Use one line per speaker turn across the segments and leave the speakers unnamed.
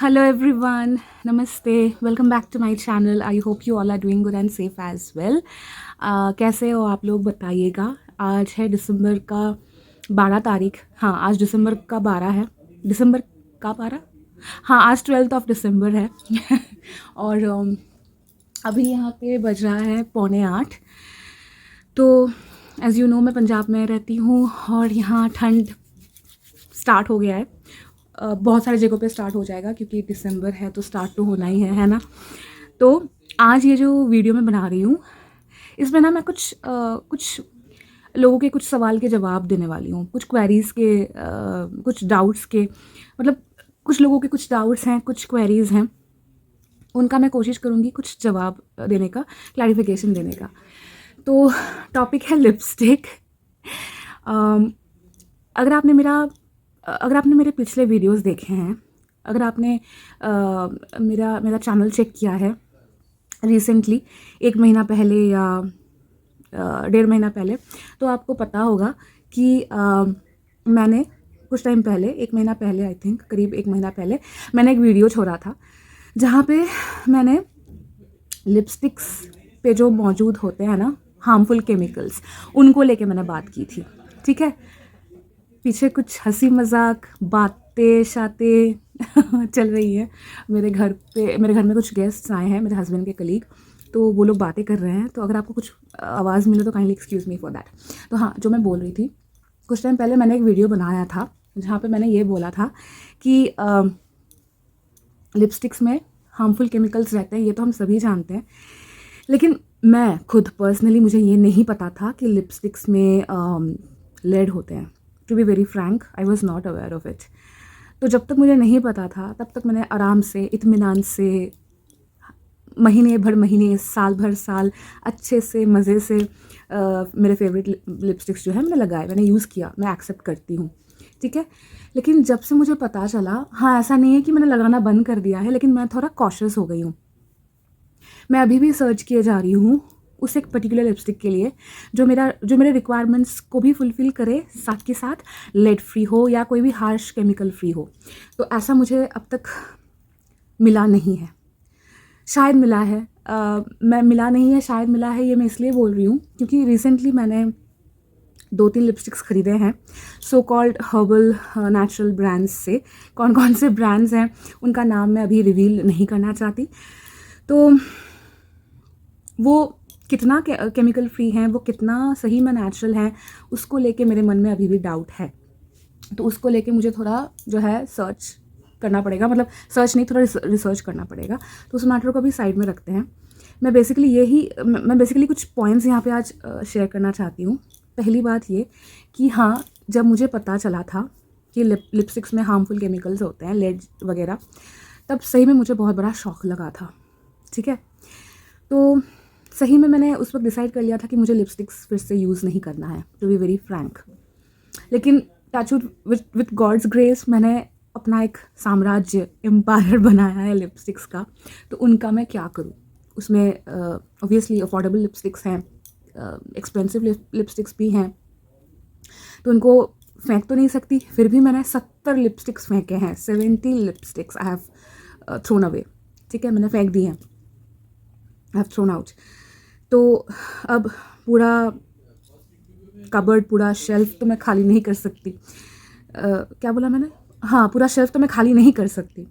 Hello everyone, Namaste. Welcome back to my channel. I hope you all are doing good and safe as well. कैसे हो आप लोग बताइएगा। आज है दिसंबर का 12 तारीख। हाँ, आज दिसंबर का 12 है। दिसंबर का 12? हाँ, आज 12th ऑफ दिसंबर है। और अभी यहाँ पे बज रहा है 7:45। तो एज़ यू नो मैं पंजाब में रहती हूँ और यहाँ ठंड स्टार्ट हो गया है। बहुत सारी जगहों पे स्टार्ट हो जाएगा क्योंकि दिसंबर है तो स्टार्ट तो होना ही है ना। तो आज ये जो वीडियो मैं बना रही हूँ इसमें ना मैं कुछ लोगों के कुछ सवाल के जवाब देने वाली हूँ, कुछ क्वेरीज़ के कुछ डाउट्स के, मतलब कुछ लोगों के कुछ डाउट्स हैं, कुछ क्वेरीज़ हैं, उनका मैं कोशिश करूँगी कुछ जवाब देने का, क्लैरिफिकेशन देने का। तो टॉपिक है लिपस्टिक। अगर आपने मेरे पिछले वीडियोस देखे हैं, अगर आपने मेरा चैनल चेक किया है रिसेंटली, 1 महीना पहले या 1.5 महीना पहले, तो आपको पता होगा कि मैंने कुछ टाइम पहले, 1 महीना पहले, आई थिंक करीब 1 महीना पहले, मैंने एक वीडियो छोड़ा था जहाँ पे मैंने लिपस्टिक्स पे जो मौजूद होते हैं ना हार्मफुल केमिकल्स, उनको लेके मैंने बात की थी। ठीक है, पीछे कुछ हंसी मजाक बातें शातें चल रही है। मेरे घर में कुछ गेस्ट्स आए हैं, मेरे हस्बैंड के कलीग, तो वो लोग बातें कर रहे हैं। तो अगर आपको कुछ आवाज़ मिले तो kindly excuse me for that. तो हाँ, जो मैं बोल रही थी, कुछ टाइम पहले मैंने एक वीडियो बनाया था जहाँ पे मैंने ये बोला था कि लिपस्टिक्स में हार्मफुल केमिकल्स रहते हैं, ये तो हम सभी जानते हैं, लेकिन मैं खुद पर्सनली, मुझे ये नहीं पता था कि लिपस्टिक्स में लेड होते हैं। To be very frank, I was not aware of it. तो जब तक मुझे नहीं पता था तब तक मैंने आराम से, इत्मीनान से, महीने साल भर साल अच्छे से मज़े से मेरे फेवरेट लिपस्टिक्स जो है मैंने लगाए, मैंने यूज़ किया, मैं एक्सेप्ट करती हूँ। ठीक है, लेकिन जब से मुझे पता चला, हाँ ऐसा नहीं है कि मैंने लगाना बंद कर दिया है, लेकिन मैं थोड़ा कॉशियस हो गई हूँ। मैं अभी भी सर्च किए जा रही हूँ उस एक पर्टिकुलर लिपस्टिक के लिए जो मेरे रिक्वायरमेंट्स को भी फुलफ़िल करे, साथ के साथ लेड फ्री हो या कोई भी हार्श केमिकल फ्री हो। तो ऐसा मुझे अब तक मिला नहीं है, शायद मिला है, मैं मिला नहीं है शायद मिला है, ये मैं इसलिए बोल रही हूँ क्योंकि रिसेंटली मैंने 2-3 लिपस्टिक्स ख़रीदे हैं so called herbal natural brands से। कौन कौन से ब्रांड्स हैं उनका नाम मैं अभी रिवील नहीं करना चाहती। तो वो कितना केमिकल फ्री हैं, वो कितना सही में नेचुरल हैं, उसको लेके मेरे मन में अभी भी डाउट है। तो उसको लेके मुझे थोड़ा जो है सर्च करना पड़ेगा, मतलब सर्च नहीं, थोड़ा रिसर्च करना पड़ेगा। तो उस मैटर को भी साइड में रखते हैं। मैं बेसिकली कुछ पॉइंट्स यहाँ पे आज शेयर करना चाहती हूँ। पहली बात ये कि हाँ, जब मुझे पता चला था कि लिपस्टिक्स में हार्मफुल केमिकल्स होते हैं, लेड वगैरह, तब सही में मुझे बहुत बड़ा शौक लगा था। ठीक है, तो सही में मैंने उस वक्त डिसाइड कर लिया था कि मुझे लिपस्टिक्स फिर से यूज़ नहीं करना है, टू बी वेरी फ्रैंक। लेकिन टचवुड, विथ गॉड्स ग्रेस, मैंने अपना एक साम्राज्य, एम्पायर बनाया है लिपस्टिक्स का। तो उनका मैं क्या करूँ, उसमें ऑब्वियसली अफोर्डेबल लिपस्टिक्स हैं, एक्सपेंसिव लिपस्टिक्स भी हैं, तो उनको फेंक तो नहीं सकती। फिर भी मैंने 70 लिपस्टिक्स फेंके हैं, 70 lipsticks I have thrown away. ठीक है, मैंने फेंक दी हैं, आई हैव थ्रोन आउट। तो अब पूरा कबर्ड, पूरा शेल्फ तो मैं खाली नहीं कर सकती। क्या बोला मैंने? हाँ, पूरा शेल्फ तो मैं खाली नहीं कर सकती।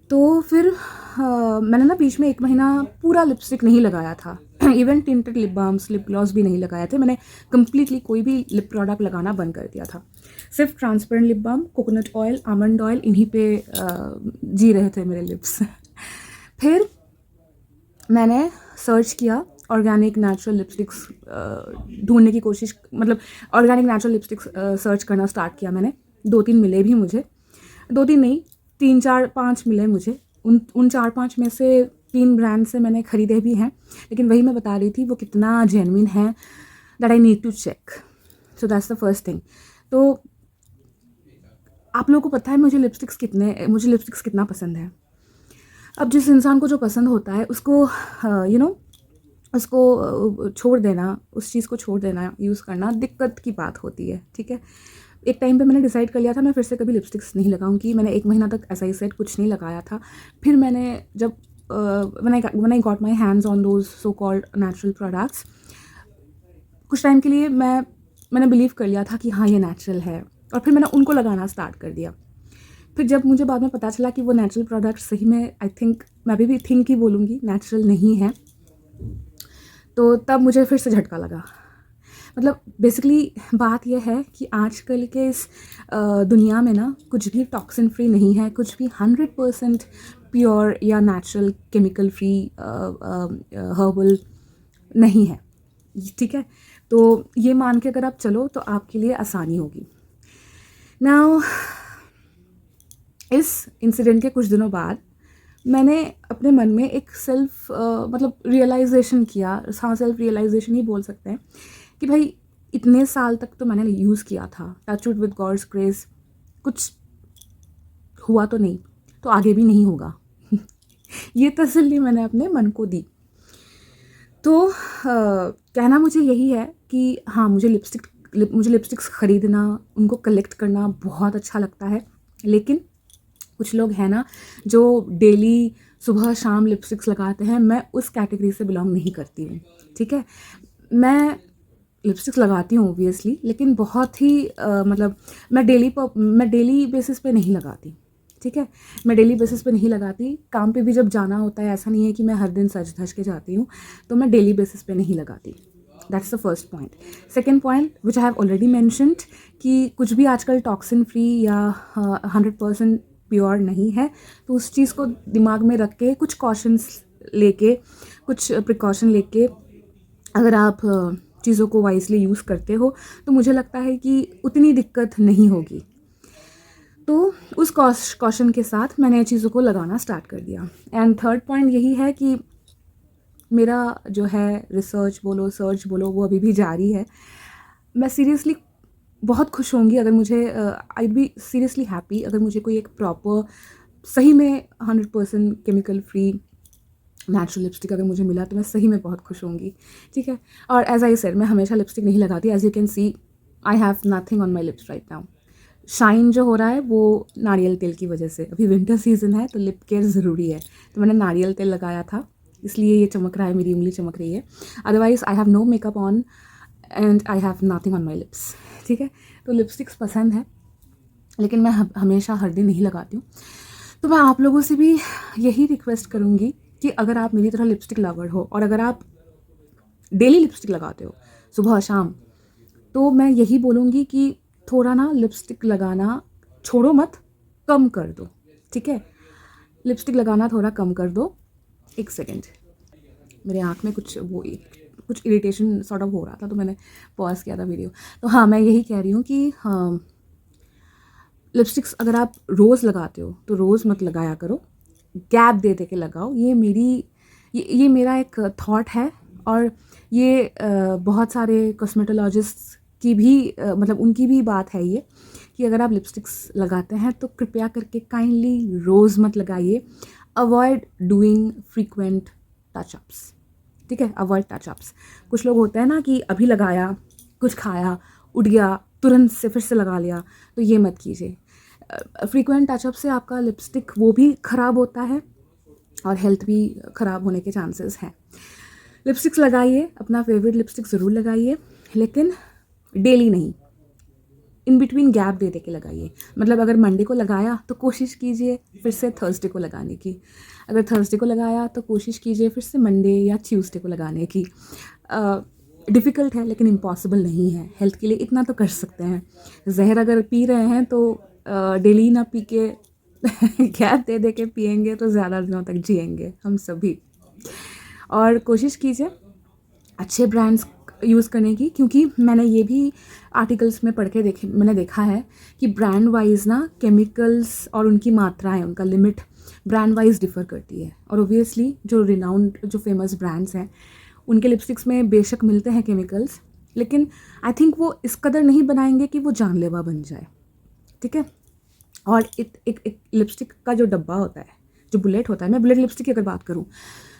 तो फिर मैंने ना बीच में 1 महीना पूरा लिपस्टिक नहीं लगाया था। Even tinted lip balms, lip gloss भी नहीं लगाए थे। मैंने कम्प्लीटली कोई भी लिप प्रोडक्ट लगाना बंद कर दिया था। सिर्फ transparent lip balm, coconut oil, almond oil, इन्हीं पे जी रहे थे मेरे लिप्स। फिर मैंने सर्च किया, ऑर्गेनिक नेचुरल लिपस्टिक्स ढूंढने की कोशिश, मतलब ऑर्गेनिक नेचुरल लिपस्टिक्स सर्च करना स्टार्ट किया मैंने। 2-3 मिले भी मुझे, 2-3 नहीं, 3-4-5 मिले मुझे। उन 4-5 में से 3 ब्रांड से मैंने ख़रीदे भी हैं, लेकिन वही मैं बता रही थी वो कितना जेन्युइन है, that I need to check. So that's the first thing. तो आप लोगों को पता है मुझे लिपस्टिक्स कितना पसंद है। अब जिस इंसान को जो पसंद होता है उसको उसको छोड़ देना, उस चीज़ को छोड़ देना, यूज़ करना दिक्कत की बात होती है। ठीक है, एक टाइम पे मैंने डिसाइड कर लिया था मैं फिर से कभी लिपस्टिक्स नहीं लगाऊंगी। मैंने 1 महीना तक ऐसा ही सेट कुछ नहीं लगाया था। फिर मैंने जब when I got my hands on those so called natural products, कुछ टाइम के लिए मैंने बिलीव कर लिया था कि हाँ ये नेचुरल है, और फिर मैंने उनको लगाना स्टार्ट कर दिया। फिर जब मुझे बाद में पता चला कि वो नेचुरल प्रोडक्ट सही में आई थिंक मैं अभी भी थिंक ही बोलूँगी नेचुरल नहीं है, तो तब मुझे फिर से झटका लगा। मतलब बेसिकली बात यह है कि आजकल के इस दुनिया में ना कुछ भी टॉक्सिन फ्री नहीं है, कुछ भी 100% प्योर या नेचुरल केमिकल फ्री हर्बल नहीं है, ठीक है। तो ये मान के अगर आप चलो तो आपके लिए आसानी होगी। नाउ इस इंसिडेंट के कुछ दिनों बाद मैंने अपने मन में एक मतलब रियलाइजेशन किया, हाँ सेल्फ रियलाइजेशन ही बोल सकते हैं, कि भाई इतने साल तक तो मैंने यूज़ किया था, touch wood with God's grace कुछ हुआ तो नहीं, तो आगे भी नहीं होगा। ये तसल्ली मैंने अपने मन को दी। तो कहना मुझे यही है कि हाँ मुझे लिपस्टिक्स ख़रीदना, उनको कलेक्ट करना बहुत अच्छा लगता है, लेकिन कुछ लोग हैं ना जो डेली सुबह शाम लिपस्टिक्स लगाते हैं, मैं उस कैटेगरी से बिलोंग नहीं करती हूँ, ठीक है। मैं लिपस्टिक्स लगाती हूँ ओबियसली, लेकिन बहुत ही मतलब मैं डेली बेसिस पे नहीं लगाती, ठीक है। मैं डेली बेसिस पे नहीं लगाती, काम पे भी जब जाना होता है ऐसा नहीं है कि मैं हर दिन सज धज के जाती हूँ, तो मैं डेली बेसिस पे नहीं लगाती। That's the first point. Second point which I have already mentioned कि कुछ भी आजकल टॉक्सिन फ्री या 100% प्योर नहीं है, तो उस चीज़ को दिमाग में रख के कुछ कॉशंस लेके, कुछ प्रिकॉशन लेके अगर आप चीज़ों को वाइजली यूज़ करते हो तो मुझे लगता है कि उतनी दिक्कत नहीं होगी। तो उस कॉशन के साथ मैंने चीज़ों को लगाना स्टार्ट कर दिया। एंड थर्ड पॉइंट यही है कि मेरा जो है रिसर्च बोलो सर्च बोलो वो अभी भी जारी है। मैं सीरियसली बहुत खुश होंगी अगर मुझे आई बी सीरियसली हैप्पी अगर मुझे कोई एक प्रॉपर सही में 100% केमिकल फ्री नेचुरल लिपस्टिक अगर मुझे मिला तो मैं सही में बहुत खुश होंगी, ठीक है। और एज आई सेड मैं हमेशा लिपस्टिक नहीं लगाती, as you can see I have nothing on my lips right now. Shine जो हो रहा है वो नारियल तेल की वजह से, अभी विंटर सीजन है तो लिप केयर ज़रूरी है, तो मैंने नारियल तेल लगाया था इसलिए ये चमक रहा है, मेरी उंगली चमक रही है। Otherwise I have no makeup on and I have nothing on my lips, ठीक है। तो लिपस्टिक्स पसंद है लेकिन मैं हमेशा हर दिन नहीं लगाती हूँ। तो मैं आप लोगों से भी यही रिक्वेस्ट करूँगी कि अगर आप मेरी तरह लिपस्टिक लवर हो और अगर आप डेली लिपस्टिक लगाते हो सुबह शाम, तो मैं यही बोलूँगी कि थोड़ा ना लिपस्टिक लगाना छोड़ो मत, कम कर दो, ठीक है। लिपस्टिक लगाना थोड़ा कम कर दो। एक सेकेंड, मेरे आँख में कुछ इरिटेशन सॉर्ट ऑफ हो रहा था तो मैंने पॉज किया था वीडियो। तो हाँ मैं यही कह रही हूँ कि हाँ लिपस्टिक्स अगर आप रोज़ लगाते हो तो रोज़ मत लगाया करो, गैप दे के लगाओ। ये मेरा एक थॉट है और ये बहुत सारे कॉस्मेटोलॉजिस्ट की भी मतलब उनकी भी बात है ये कि अगर आप लिपस्टिक्स लगाते हैं तो कृपया करके काइंडली रोज़ मत लगाइए। अवॉइड डूइंग फ्रीक्वेंट टचअप्स, ठीक है, अवॉइड टचअप्स। कुछ लोग होते हैं ना कि अभी लगाया, कुछ खाया, उठ गया, तुरंत से फिर से लगा लिया, तो ये मत कीजिए। फ्रीक्वेंट टचअप से आपका लिपस्टिक वो भी ख़राब होता है और हेल्थ भी ख़राब होने के चांसेस हैं। लिपस्टिक्स लगाइए, अपना फेवरेट लिपस्टिक ज़रूर लगाइए, लेकिन डेली नहीं, इन बिटवीन गैप दे के लगाइए। मतलब अगर मंडे को लगाया तो कोशिश कीजिए फिर से थर्सडे को लगाने की, अगर थर्सडे को लगाया तो कोशिश कीजिए फिर से मंडे या ट्यूसडे को लगाने की। डिफ़िकल्ट है लेकिन इम्पॉसिबल नहीं है, हेल्थ के लिए इतना तो कर सकते हैं। जहर अगर पी रहे हैं तो डेली ना पी के गैप दे के पिएंगे तो ज़्यादा दिनों तक जिएंगे हम सभी। और कोशिश कीजिए अच्छे ब्रांड्स यूज़ करने की, क्योंकि मैंने ये भी आर्टिकल्स में पढ़ के मैंने देखा है कि ब्रांड वाइज ना केमिकल्स और उनकी मात्राएं, उनका लिमिट ब्रांड वाइज डिफ़र करती है। और ओबियसली जो रिनाउंड जो फेमस ब्रांड्स हैं उनके लिपस्टिक्स में बेशक मिलते हैं केमिकल्स, लेकिन आई थिंक वो इस कदर नहीं बनाएंगे कि वो जानलेवा बन जाए, ठीक है। और एक लिपस्टिक का जो डब्बा होता है, जो बुलेट होता है, मैं बुलेट लिपस्टिक की अगर बात करूँ,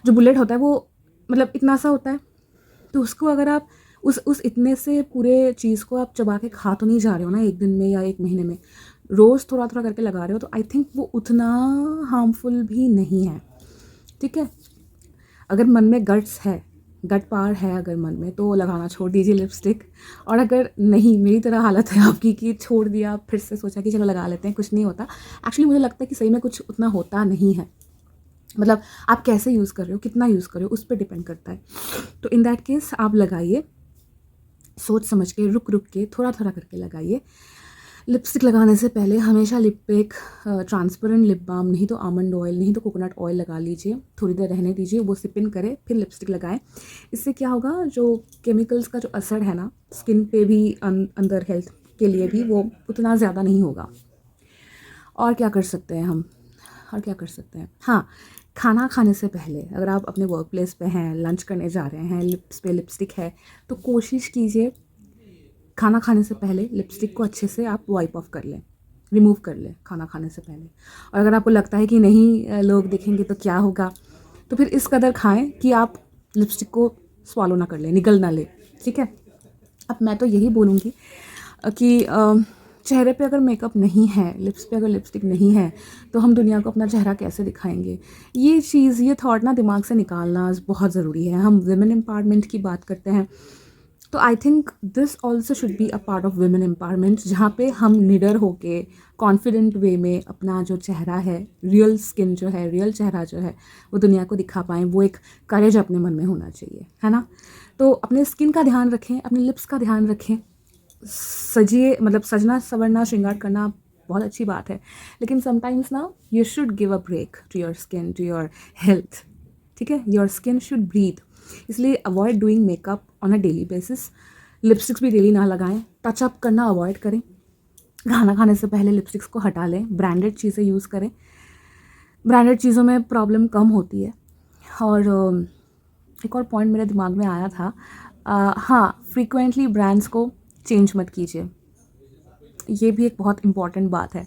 जो बुलेट होता है वो मतलब इतना सा होता है, तो उसको अगर आप उस इतने से पूरे चीज़ को आप चबा के खा तो नहीं जा रहे हो ना एक दिन में या एक महीने में, रोज़ थोड़ा थोड़ा करके लगा रहे हो, तो आई थिंक वो उतना हार्मफुल भी नहीं है, ठीक है। अगर मन में गट्स है, गट पावर है अगर मन में, तो लगाना छोड़ दीजिए लिपस्टिक। और अगर नहीं, मेरी तरह हालत है आपकी कि छोड़ दिया, फिर से सोचा कि चलो लगा लेते हैं, कुछ नहीं होता। एक्चुअली मुझे लगता है कि सही में कुछ उतना होता नहीं है, मतलब आप कैसे यूज़ कर रहे हो, कितना यूज़ कर रहे हो, उस पर डिपेंड करता है। तो इन दैट केस आप लगाइए, सोच समझ के, रुक रुक के, थोड़ा थोड़ा करके लगाइए। लिपस्टिक लगाने से पहले हमेशा लिप पे एक ट्रांसपेरेंट लिप बाम, नहीं तो आमंड ऑयल, नहीं तो कोकोनट ऑयल लगा लीजिए, थोड़ी देर रहने दीजिए, वो सिप इन करे, फिर लिपस्टिक लगाएं। इससे क्या होगा, जो केमिकल्स का जो असर है ना स्किन पे भी, अंदर हेल्थ के लिए भी, वो उतना ज़्यादा नहीं होगा। और क्या कर सकते हैं हम, और क्या कर सकते हैं, हाँ, खाना खाने से पहले अगर आप अपने वर्क प्लेस पे हैं, लंच करने जा रहे हैं, लिप्स पे लिपस्टिक है, तो कोशिश कीजिए खाना खाने से पहले लिपस्टिक को अच्छे से आप वाइप ऑफ कर लें, रिमूव कर लें खाना खाने से पहले। और अगर आपको लगता है कि नहीं लोग देखेंगे तो क्या होगा, तो फिर इस कदर खाएं कि आप लिपस्टिक को स्वालो ना कर लें, निगल ना लें, ठीक है। अब मैं तो यही बोलूँगी कि चेहरे पे अगर मेकअप नहीं है, लिप्स पे अगर लिपस्टिक नहीं है, तो हम दुनिया को अपना चेहरा कैसे दिखाएंगे। ये चीज़, ये थॉट ना दिमाग से निकालना बहुत ज़रूरी है। हम वुमेन एम्पावरमेंट की बात करते हैं, तो I think this also should be a part of women empowerment, जहाँ पे हम निडर होके कॉन्फिडेंट वे में अपना जो चेहरा है, रियल स्किन जो है, रियल चेहरा जो है, वो दुनिया को दिखा पाएँ। वो एक करेज अपने मन में होना चाहिए, है ना। तो अपने स्किन का ध्यान रखें, अपने लिप्स का ध्यान रखें, सजिए, मतलब सजना संवरना श्रृंगार करना बहुत अच्छी बात है, लेकिन समटाइम्स ना you should give a break to your skin, to your health, ठीक है। योर स्किन शुड ब्रीथ, इसलिए avoid doing makeup on a daily basis. Lipsticks भी डेली ना लगाएं, टचअप करना अवॉइड करें, खाना खाने से पहले लिपस्टिक्स को हटा लें, ब्रांडेड चीज़ें यूज़ करें, ब्रांडेड चीज़ों में प्रॉब्लम कम होती है। और एक और पॉइंट मेरे दिमाग में आया था, हाँ, फ्रीक्वेंटली ब्रांड्स को चेंज मत कीजिए, ये भी एक बहुत इंपॉर्टेंट बात है।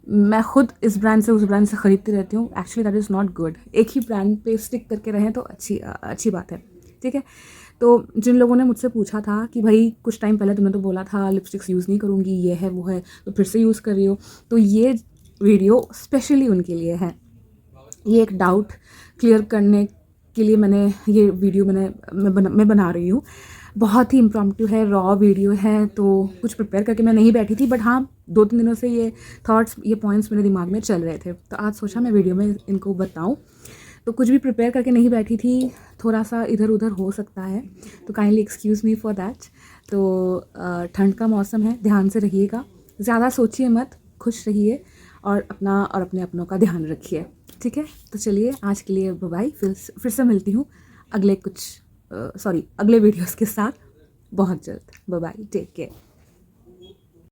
मैं खुद इस ब्रांड से उस ब्रांड से ख़रीदती रहती हूँ, actually that is not good. एक ही ब्रांड पे स्टिक करके रहें तो अच्छी बात है, ठीक है। तो जिन लोगों ने मुझसे पूछा था कि भाई कुछ टाइम पहले तुमने तो बोला था लिपस्टिक्स यूज़ नहीं करूँगी, ये है वो है, तो फिर से यूज़ कर रही हो, तो ये वीडियो स्पेशली उनके लिए है। ये एक डाउट क्लियर करने के लिए मैंने ये वीडियो मैं बना रही हूँ। बहुत ही इम्प्रॉम्प्टू है, रॉ वीडियो है, तो कुछ प्रिपेयर करके मैं नहीं बैठी थी, बट हाँ 2-3 दिनों से ये थॉट्स, ये पॉइंट्स मेरे दिमाग में चल रहे थे, तो आज सोचा मैं वीडियो में इनको बताऊँ। तो कुछ भी प्रिपेयर करके नहीं बैठी थी, थोड़ा सा इधर उधर हो सकता है, तो kindly excuse me for that. तो ठंड का मौसम है, ध्यान से रहिएगा, ज़्यादा सोचिए मत, खुश रहिए और अपना और अपने अपनों का ध्यान रखिए, ठीक है। तो चलिए आज के लिए बाय बाय, फिर से मिलती हूँ अगले वीडियोस के साथ बहुत जल्द। Bye bye, take care.